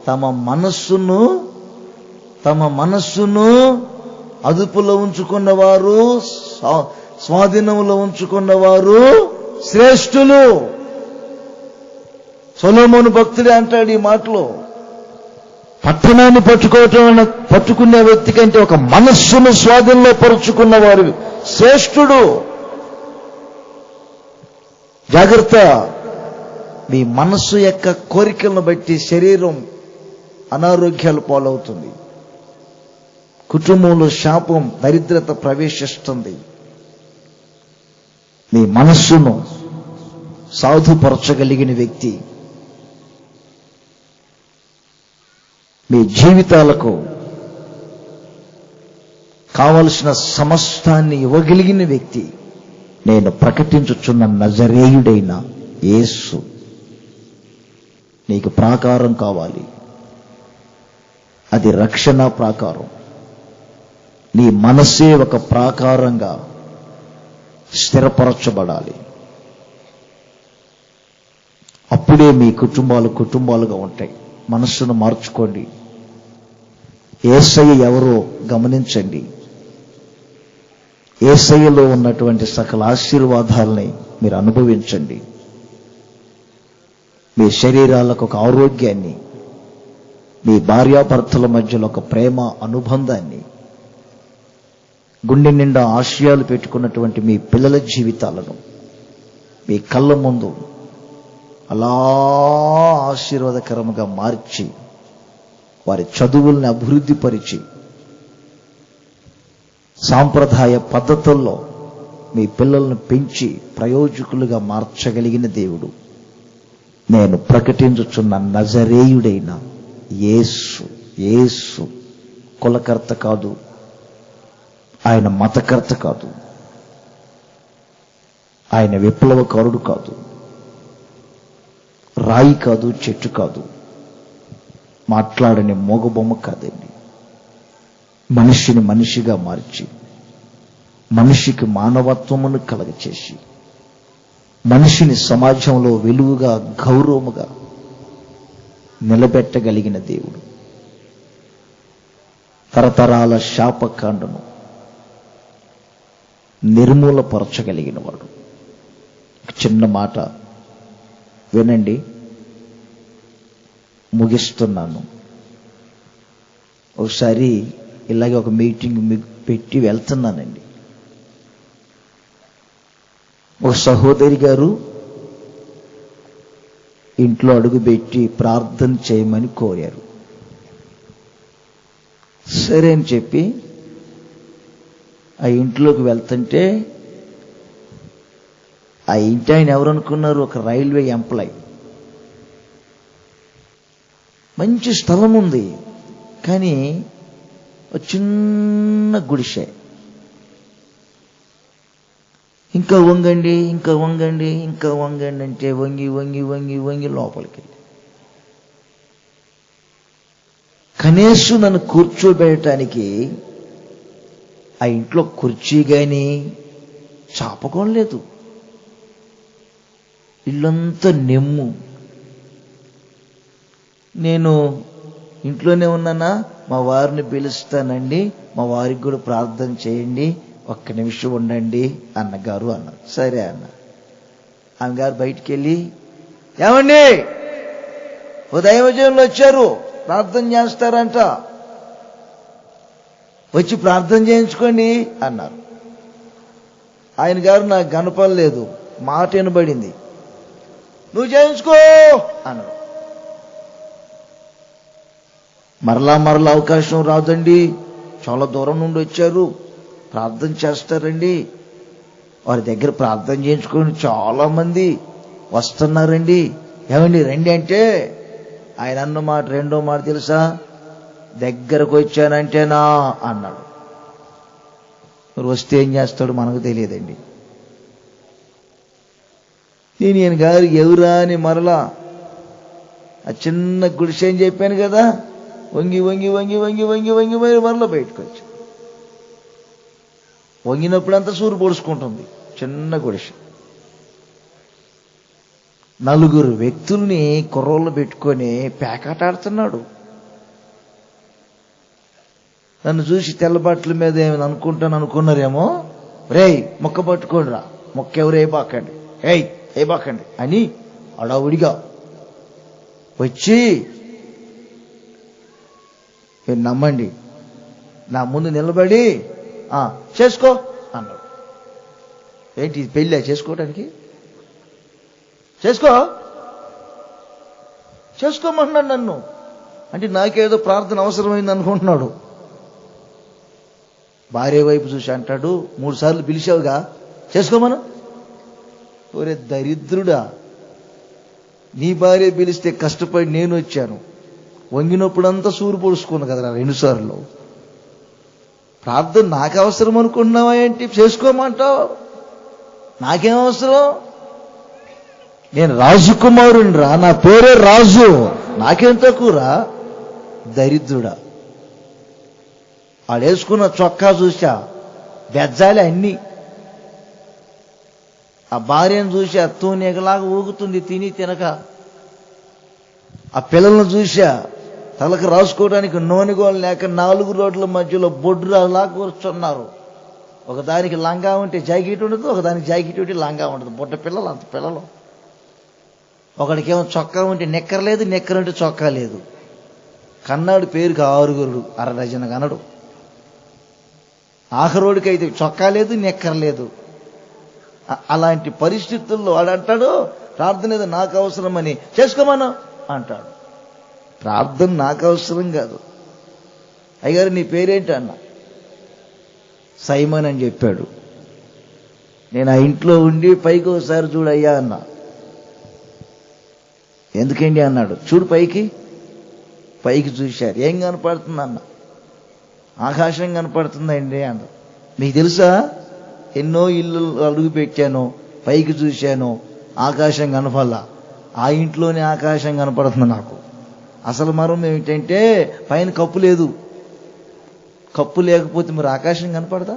తమ మనస్సును అదుపులో ఉంచుకున్నవారు, స్వాధీనంలో ఉంచుకున్నవారు శ్రేష్ఠులు. సొలొమోను భక్తుడే అంటాడు ఈ మాటలో, పట్టణాన్ని పట్టుకునే వ్యక్తి కంటే ఒక మనస్సును స్వాధీనంలో పరుచుకున్నవారు శ్రేష్ఠుడు. జాగ్రత్త, మీ మనస్సు యొక్క కోరికలను బట్టి శరీరం అనారోగ్యాలు పాలవుతుంది, కుటుంబంలో శాపం దరిద్రత ప్రవేశిస్తుంది. మీ మనస్సును సాధుపరచగలిగిన వ్యక్తి మీ జీవితాలకు కావలసిన సమస్తాన్ని ఇవ్వగలిగిన వ్యక్తి నేను ప్రకటించుచున్న నజరేయుడైన యేసు. నీకు ప్రాకారం కావాలి, అది రక్షణ ప్రాకారం. నీ మనస్సే ఒక ప్రాకారంగా స్థిరపరచబడాలి. అప్పుడే మీ కుటుంబాలుగా ఉంటాయి. మనస్సును మార్చుకోండి. యేసయ్య ఎవరో గమనించండి. యేసయ్యలో ఉన్నటువంటి సకల ఆశీర్వాదాలని మీరు అనుభవించండి. మీ శరీరాలకు ఒక ఆరోగ్యాన్ని, మీ భార్యాభర్తల మధ్యలో ఒక ప్రేమ అనుబంధాన్ని, గుండె నిండా ఆశయాలు పెట్టుకున్నటువంటి మీ పిల్లల జీవితాలను మీ కళ్ళ ముందు అలా ఆశీర్వాదకరంగా మార్చి, వారి చదువుల్ని అభివృద్ధి పరిచి, సాంప్రదాయ పద్ధతుల్లో మీ పిల్లలను పెంచి ప్రయోజకులుగా మార్చగలిగిన దేవుడు నేను ప్రకటించుచున్న నజరేయుడైన యేసు. యేసు కులకర్త కాదు, ఆయన మతకర్త కాదు, ఆయన విప్లవకారుడు కాదు, రాయి కాదు, చెట్టు కాదు, మాట్లాడని మోగబొమ్మ కాదండి. మనిషిని మనిషిగా మార్చి, మనిషికి మానవత్వమును కలగచేసి, మనిషిని సమాజంలో వెలుగుగా గౌరవముగా నిలబెట్టగలిగిన దేవుడు. తరతరాల శాపకాండను నిర్మూలపరచగలిగిన వాడు. చిన్న మాట వినండి, ముగిస్తున్నాను. ఒకసారి ఇలాగే ఒక మీటింగ్ పెట్టి వెళ్తున్నానండి. ఒక సహోదరి గారు ఇంట్లో అడుగుపెట్టి ప్రార్థన చేయమని కోరారు. సరే అని చెప్పి ఆ ఇంట్లోకి వెళ్తుంటే, ఆ ఇంటి ఆయన ఎవరనుకున్నారు? ఒక రైల్వే ఎంప్లాయ్. మంచి స్థలం ఉంది, కానీ ఒక చిన్న గుడిసె. ఇంకా వంగండి, ఇంకా వంగండి, ఇంకా వంగండి అంటే వంగి వంగి వంగి వంగి లోపలికి వెళ్ళి కనీసం నన్ను కూర్చోబెట్టడానికి ఆ ఇంట్లో కుర్చీ కానీ చాపకోలేదు. ఇల్లంతా నెమ్ము. నేను ఇంట్లోనే ఉన్నానా, మా వారిని పిలుస్తానండి, మా వారికి కూడా ప్రార్థన చేయండి, ఒక్క నిమిషం ఉండండి అన్నగారు అన్నారు. సరే అన్న. ఆమె గారు బయటికి వెళ్ళి, ఏమండి ఓ దైవజనులు వచ్చారు, ప్రార్థన చేస్తారంట, వచ్చి ప్రార్థన చేయించుకోండి అన్నారు. ఆయన గారు నాకు కనపడలేదు, మాట వినబడింది, నువ్వు చేయించుకో అన్నాడు. మరలా అవకాశం రాదండి, చాలా దూరం నుండి వచ్చారు, ప్రార్థన చేస్తారండి, వారి దగ్గర ప్రార్థన చేయించుకొని చాలా మంది వస్తున్నారండి, ఏమండి రండి అంటే, ఆయన అన్న మాట రెండో మాట తెలుసా? దగ్గరకు వచ్చానంటేనా అన్నాడు. మరి వస్తే ఏం చేస్తాడు మనకు తెలియదండి. నేను ఈయన గారు ఎవరా అని మరలా ఆ చిన్న గుడిసె అని చెప్పాను కదా, వంగి వంగి వంగి వంగి వంగి వంగి మరలా బయటకు వచ్చి వంగినప్పుడంతా సూరు పొడుచుకుంటుంది. చిన్న గుడిసె. 4 వ్యక్తుల్ని కుర్రోళ్ళు పెట్టుకొని పేకాట ఆడుతున్నాడు. నన్ను చూసి తెల్లబట్టల మీద ఏమైనా అనుకున్నారేమో, రేయ్ మొక్క పట్టుకోండి రా, మొక్క ఎవరు వేయబాకండి, వేయబాకండి అని అడావుడిగా వచ్చి, మీరు నమ్మండి, నా ముందు నిలబడి చేసుకో అన్నాడు. ఏంటి పెళ్ళా చేసుకోవడానికి? చేసుకోమన్నాడు నన్ను. అంటే నాకేదో ప్రార్థన అవసరమైంది అనుకుంటున్నాడు. భార్య వైపు చూసి అంటాడు, 3 సార్లు పిలిచావుగా, చేసుకోమను. ఒరే దరిద్రుడా, నీ భార్య పిలిస్తే కష్టపడి నేను వచ్చాను, వంగినప్పుడంతా సూరు పొడుచుకున్నా కదరా 2 సార్లు. ప్రార్థన నాకు అవసరం అనుకుంటున్నావా ఏంటి? చేసుకోమంటావు, నాకేం అవసరం? నేను రాజకుమారుని రా, నా పేరే రాజు, నాకేం తక్కువరా దరిద్రుడా. ఆడేసుకున్న చొక్కా చూసా బెజ్జాలి అన్ని. ఆ భార్యను చూసా తూనెగలాగా ఊగుతుంది తిని తినక. ఆ పిల్లలను చూసా తలకు రాసుకోవడానికి నూనెగోలు లేక 4 రోడ్ల మధ్యలో బొడ్డులా కూర్చున్నారు. ఒకదానికి లంగా ఉంటే జాకెట్ ఉండదు, ఒకదానికి జాకెట్ ఉంటే లంగా ఉండదు. బుడ్డ పిల్లలు, అంత పిల్లలు. ఒకడికేమో చొక్కా ఉంటే నిక్కర లేదు, నిక్కర ఉంటే చొక్కా లేదు. కన్నాడు పేరుకి 6 అర డజన్ కనడు. ఆఖరోడికి అయితే చొక్కా లేదు, నిక్కర లేదు. అలాంటి పరిస్థితుల్లో వాడంటాడు, ప్రార్థన ఏదో నాకు అవసరమని చేసుకోమను అంటాడు. ప్రార్థన నాకు అవసరం కాదు. అయ్యగారు నీ పేరేంటి అన్న? సైమన్ అని చెప్పాడు. నేను ఆ ఇంట్లో ఉండి పైకి ఒకసారి చూడయ్యా అన్నా. ఎందుకండి అన్నాడు. చూడు పైకి చూశారు. ఏం కనపడుతుంది అన్న? ఆకాశం కనపడుతుందండి అన్న. మీకు తెలుసా, ఎన్నో ఇల్లు అడుగు పెట్టాను, పైకి చూశాను, ఆకాశం కనపల్లా. ఆ ఇంట్లోనే ఆకాశం కనపడుతుంది నాకు. అసలు మరం ఏమిటంటే పైన కప్పు లేదు. కప్పు లేకపోతే మరి ఆకాశం కనపడదా?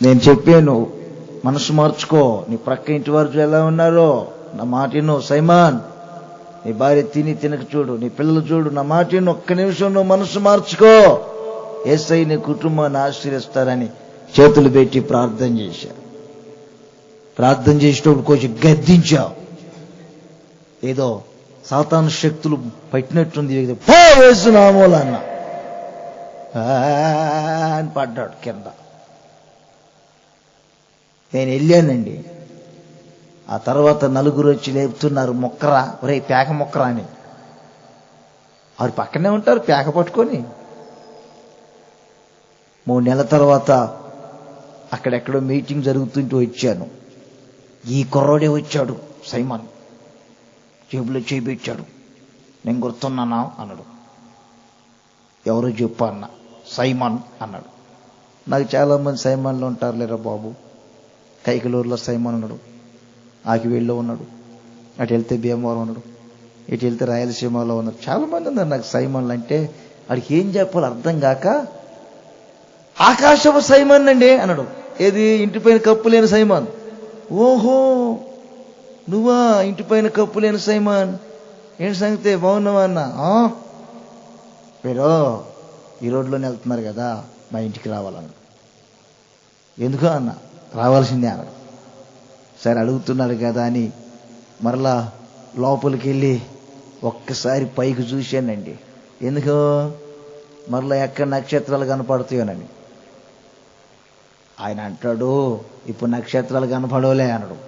నేను చెప్పాను, మనసు మార్చుకో. నీ ప్రక్క ఇంటి వారు ఎలా ఉన్నారో నా మాటను, సైమాన్ నీ భార్య తిని తినక చూడు, నీ పిల్లలు చూడు, నా మాటను ఒక్క నిమిషం నువ్వు మనసు మార్చుకో, యేసై నీ కుటుంబాన్ని ఆశీర్వదిస్తారని చేతులు పెట్టి ప్రార్థన చేశారు. ప్రార్థన చేసేటప్పుడు కొంచెం గద్దించావు. ఏదో సాతాను శక్తులు పట్టినట్టుంది. వేస్తున్నామోలా అన్న అని పడ్డాడు కింద. నేను వెళ్ళానండి. ఆ తర్వాత 4 వచ్చి లేపుతున్నారు, మొక్కరా, ఒరే పేక మొక్కరా అని. వారు పక్కనే ఉంటారు పేక పట్టుకొని. 3 నెలల తర్వాత అక్కడెక్కడో మీటింగ్ జరుగుతుంటూ వచ్చాను. ఈ కుర్రోడే వచ్చాడు, సైమన్. జేబులో చేయించాడు. నేను గుర్తున్నానా అన్నాడు. ఎవరో చెప్పు అన్న. సైమన్ అన్నాడు. నాకు చాలా మంది సైమన్లు ఉంటారు లేరా బాబు. కైకలూరులో సైమన్ ఉన్నాడు, ఆకివీళ్ళలో ఉన్నాడు, అటు వెళ్తే భీమవరం ఉన్నాడు, ఇటు వెళ్తే రాయలసీమలో ఉన్నాడు. చాలా మంది ఉన్నారు నాకు సైమన్లు. అంటే వాడికి ఏం చెప్పాలో అర్థం కాక, ఆకాశపు సైమన్ అండి అన్నాడు. ఏది? ఇంటిపైన కప్పు లేని సైమన్. ఓహో నువ్వా ఇంటిపైన కప్పు లేని సైమన్, ఏంటి సంగతి, బాగున్నావా అన్న? మీరు ఈ రోడ్లోనే వెళ్తున్నారు కదా, మా ఇంటికి రావాలన్నాడు. ఎందుకో అన్న? రావాల్సిందే అన్నాడు. సరే అడుగుతున్నాడు కదా అని మరలా లోపలికి వెళ్ళి ఒక్కసారి పైకి చూశానండి. ఎందుకో? మరలా ఎక్కడ నక్షత్రాలు కనపడుతాయోనని. ఆయన అంటాడు, ఇప్పుడు నక్షత్రాలు కనపడవలే అన్నాడు.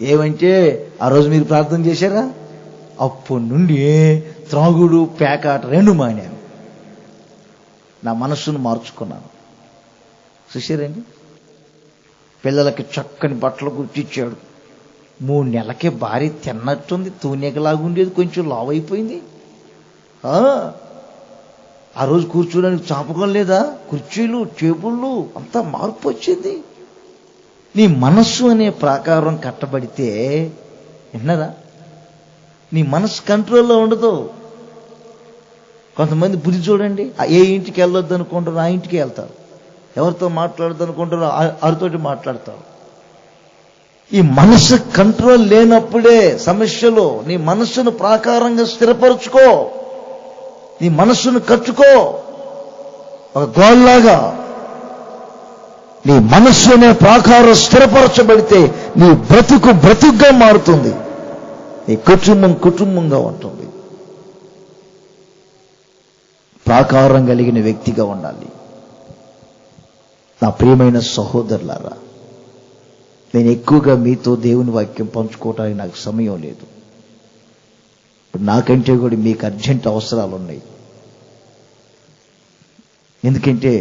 ఏమంటే ఆ రోజు మీరు ప్రార్థన చేశారా? అప్పటి నుండి త్రాగుడు పేకాట 2 మానాను. నా మనస్సును మార్చుకున్నాను. చూశారండి? పిల్లలకి చక్కని బట్టలు గుర్తిచ్చాడు. 3 నెలలకే భార్య తిన్నట్టుంది, తూనెకలాగుండేది కొంచెం లావు అయిపోయింది. ఆ రోజు కూర్చోడానికి చాపకం లేదా? కుర్చీలు, టేబుళ్ళు అంతా మార్పు వచ్చింది. నీ మనస్సు అనే ప్రాకారం కట్టబడితే విన్నరా, నీ మనస్సు కంట్రోల్లో ఉండదు. కొంతమంది బుద్ధి చూడండి, ఏ ఇంటికి వెళ్ళొద్దు అనుకుంటారో ఆ ఇంటికి వెళ్తారు, ఎవరితో మాట్లాడద్దు అనుకుంటారో వారితోటి మాట్లాడతారు. ఈ మనస్సు కంట్రోల్ లేనప్పుడే సమస్యలు. నీ మనస్సును ప్రాకారంగా స్థిరపరుచుకో, నీ మనస్సును కట్టుకో ఒక గోల్లాగా. నీ మనస్సు అనే ప్రాకారం స్థిరపరచబడితే నీ బ్రతుకు బ్రతుకుగా మారుతుంది, నీ కుటుంబం కుటుంబంగా ఉంటుంది. ప్రాకారం కలిగిన వ్యక్తిగా ఉండాలి. నా ప్రియమైన సహోదరులారా, నేను ఎక్కువగా మీతో దేవుని వాక్యం పంచుకోవటానికి నాకు సమయం లేదు. ఇప్పుడు నాకంటే కూడా మీకు అర్జెంట్ అవసరాలు ఉన్నాయి. ఎందుకంటే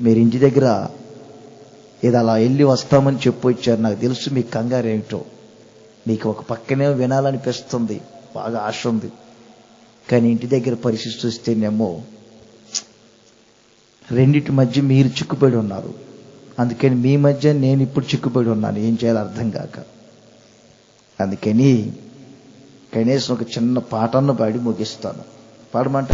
మీరు ఇంటి దగ్గర ఏదో అలా వెళ్ళి వస్తామని చెప్పి వచ్చారు. నాకు తెలుసు మీకు కంగారు ఏమిటో. మీకు ఒక పక్కనే వినాలనిపిస్తుంది, బాగా ఆశ ఉంది. కానీ ఇంటి దగ్గర పరిస్థితి చూస్తేనేమో రెండింటి మధ్య మీరు చిక్కుబడి ఉన్నారు. అందుకని మీ మధ్య నేను ఇప్పుడు చిక్కుబడి ఉన్నాను, ఏం చేయాలో అర్థం కాక. అందుకని కనీసం ఒక చిన్న పాటను పాడి ముగిస్తాను. పాడమంట